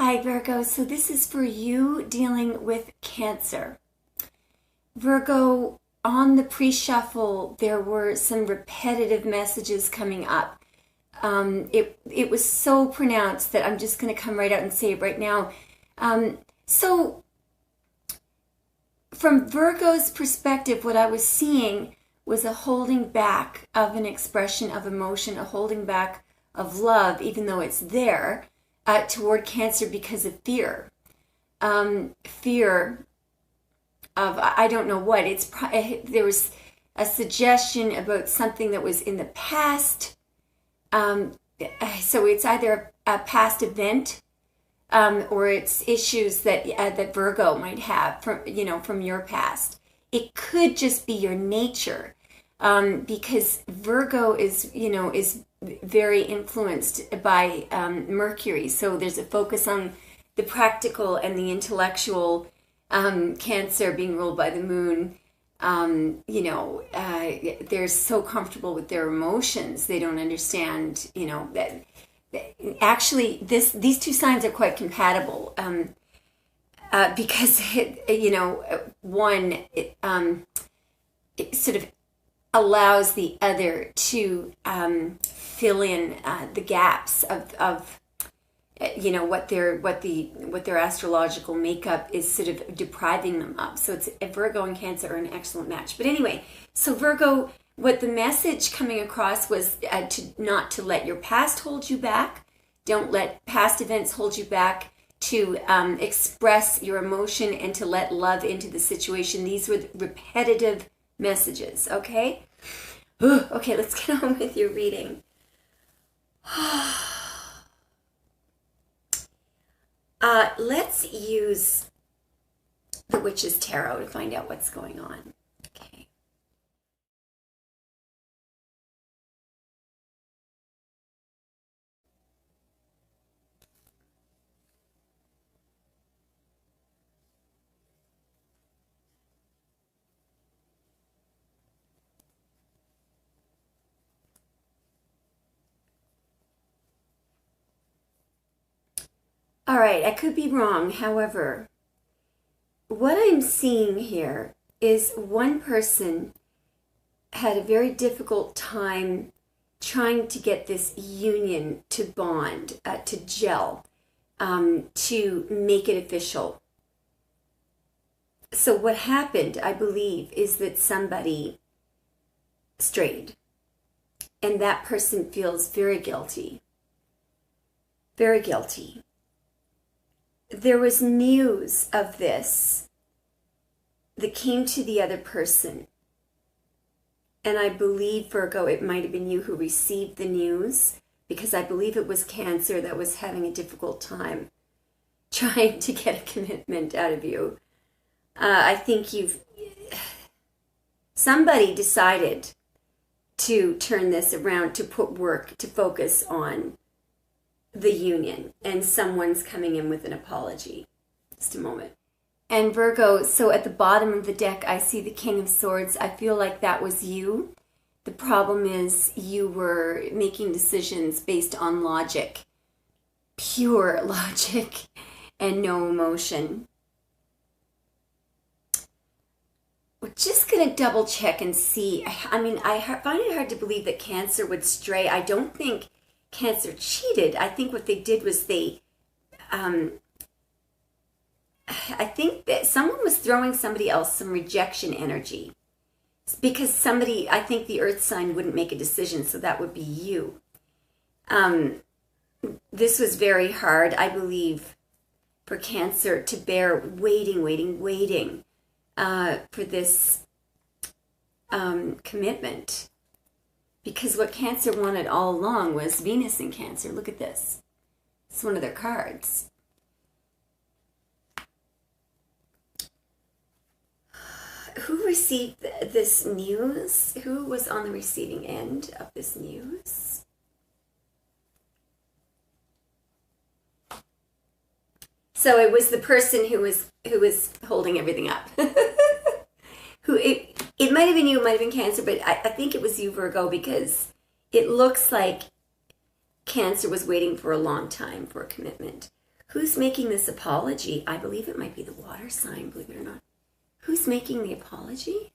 Hi, Virgo. So this is for you dealing with Cancer. Virgo, on the pre-shuffle, there were some repetitive messages coming up. It was so pronounced that I'm just going to come right out and say it right now. So from Virgo's perspective, what I was seeing was a holding back of an expression of emotion, a holding back of love, even though it's there, toward Cancer because of fear. Fear of, I don't know what, there was a suggestion about something that was in the past. So it's either a past event, or it's issues that Virgo might have from your past. It could just be your nature, because Virgo is very influenced by Mercury. So there's a focus on the practical and the intellectual. Cancer being ruled by the moon. They're so comfortable with their emotions. They don't understand, that actually these two signs are quite compatible, because one it sort of allows the other to fill in the gaps of what their astrological makeup is sort of depriving them of. So it's Virgo and Cancer are an excellent match. But anyway, so Virgo, what the message coming across was not to let your past hold you back. Don't let past events hold you back. To express your emotion and to let love into the situation. These were repetitive messages. Okay. Okay, let's get on with your reading. Let's use the Witch's Tarot to find out what's going on. Okay. All right, I could be wrong. However, what I'm seeing here is one person had a very difficult time trying to get this union to bond, to gel, to make it official. So what happened, I believe, is that somebody strayed, and that person feels very guilty. Very guilty. There was news of this that came to the other person. And I believe, Virgo, it might have been you who received the news, because I believe it was Cancer that was having a difficult time trying to get a commitment out of you. I think somebody decided to turn this around, to put work, to focus on the union, and someone's coming in with an apology. Just a moment. And Virgo, so at the bottom of the deck, I see the King of Swords. I feel like that was you. The problem is you were making decisions based on logic, pure logic, and no emotion. We're just going to double check and see. I mean, I find it hard to believe that Cancer would stray. I don't think Cancer cheated. I think what they did was I think that someone was throwing somebody else some rejection energy, because I think the earth sign wouldn't make a decision, so that would be you. This was very hard, I believe, for Cancer to bear waiting for this commitment. Because what Cancer wanted all along was Venus in Cancer. Look at this. It's one of their cards. Who received this news? Who was on the receiving end of this news? So it was the person who was holding everything up. It might have been you, it might have been Cancer, but I think it was you, Virgo, because it looks like Cancer was waiting for a long time for a commitment. Who's making this apology? I believe it might be the water sign, believe it or not. Who's making the apology?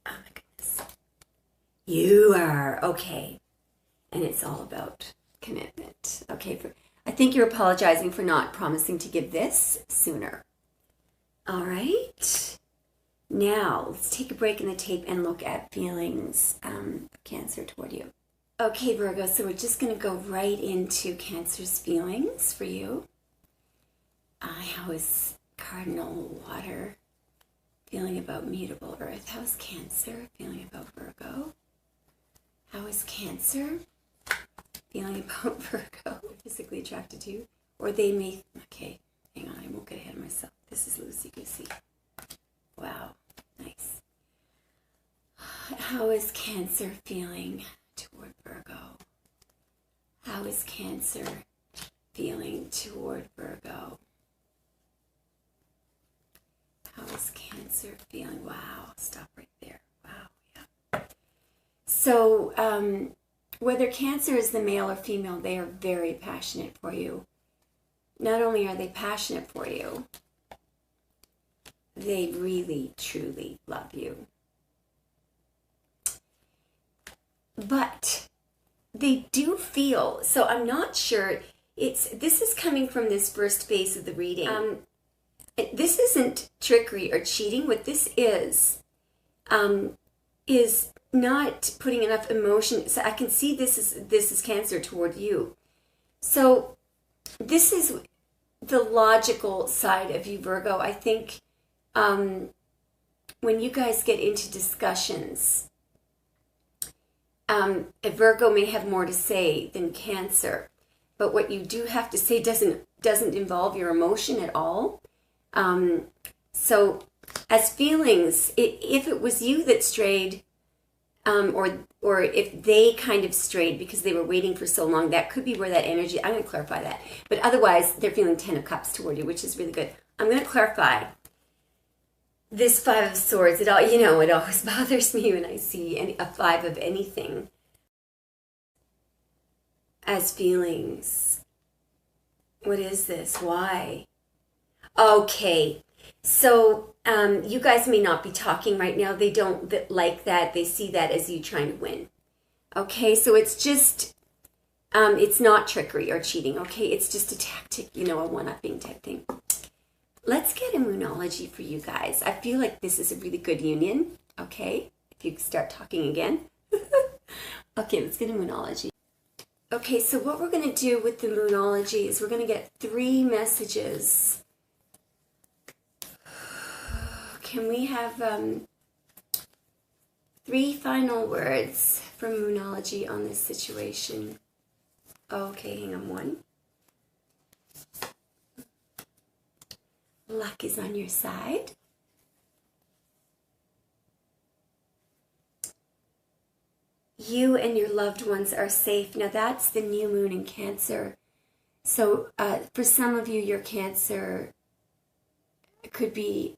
Oh my goodness. You are, okay. And it's all about commitment. Okay, I think you're apologizing for not promising to give this sooner. All right. Now, let's take a break in the tape and look at feelings of Cancer toward you. Okay, Virgo, so we're just going to go right into Cancer's feelings for you. How is Cardinal Water feeling about mutable Earth? How is Cancer feeling about Virgo? How is Cancer feeling about Virgo? Physically attracted to you? Or they may... Okay, hang on, I won't get ahead of myself. This is loosey-goosey. Wow, nice. How is Cancer feeling toward Virgo? How is Cancer feeling toward Virgo? How is Cancer feeling? Wow, stop right there. Wow, yeah. So, whether Cancer is the male or female, they are very passionate for you. Not only are they passionate for you, they really, truly love you. But they do feel, so I'm not sure, this is coming from this first phase of the reading. This isn't trickery or cheating. What this is not putting enough emotion. So I can see this is Cancer toward you. So this is the logical side of you, Virgo. I think when you guys get into discussions, a Virgo may have more to say than Cancer, but what you do have to say doesn't involve your emotion at all. So as feelings, if it was you that strayed, or if they kind of strayed because they were waiting for so long, that could be where that energy, I'm going to clarify that. But otherwise, they're feeling 10 of Cups toward you, which is really good. I'm going to clarify this 5 of Swords. It always bothers me when I see a 5 of anything as feelings. What is this? Why? Okay, so you guys may not be talking right now. They don't like that. They see that as you trying to win. Okay, so it's just, it's not trickery or cheating. Okay, it's just a tactic, a one-upping type thing. Let's get a Moonology for you guys. I feel like this is a really good union. Okay, if you start talking again. Okay, let's get a Moonology. Okay, so what we're going to do with the Moonology is we're going to get 3 messages. Can we have 3 final words from Moonology on this situation? Okay, hang on. 1. Luck is on your side. You and your loved ones are safe. Now that's the new moon in Cancer. So for some of you, your Cancer could be...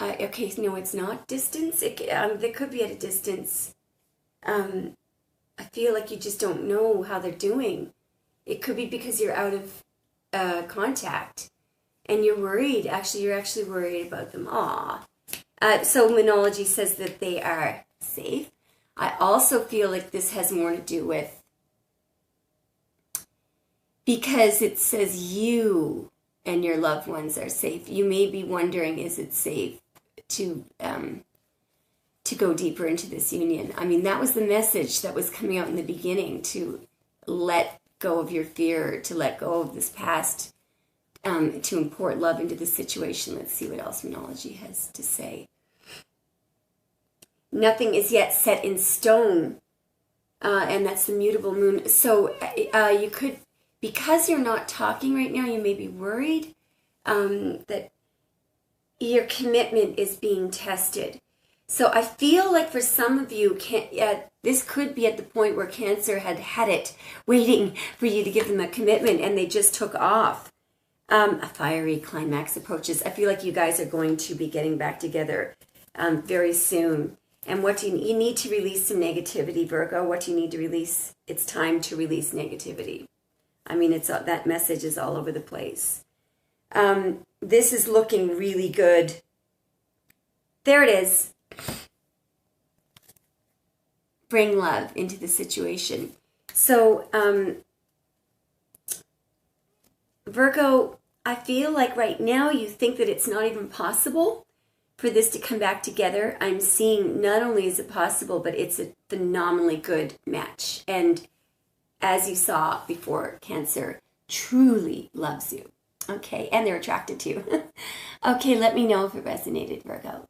okay, no, it's not distance. They could be at a distance. I feel like you just don't know how they're doing. It could be because you're out of contact and you're worried. Actually, you're actually worried about them. Aw. So Moonology says that they are safe. I also feel like this has more to do with, because it says you and your loved ones are safe. You may be wondering, is it safe to go deeper into this union? I mean, that was the message that was coming out in the beginning, to let go of your fear, to let go of this past, to import love into the situation. Let's see what else Moonology has to say. Nothing is yet set in stone, and that's the mutable moon. So you could, because you're not talking right now, you may be worried that your commitment is being tested. So I feel like for some of you, this could be at the point where Cancer had it waiting for you to give them a commitment, and they just took off. A fiery climax approaches. I feel like you guys are going to be getting back together very soon. And what do you need to release some negativity, Virgo? What do you need to release? It's time to release negativity. I mean, that message is all over the place. This is looking really good. There it is. Bring love into the situation. So, Virgo, I feel like right now you think that it's not even possible for this to come back together. I'm seeing not only is it possible, but it's a phenomenally good match. And as you saw before, Cancer truly loves you. Okay, and they're attracted to you. Okay, let me know if it resonated, Virgo.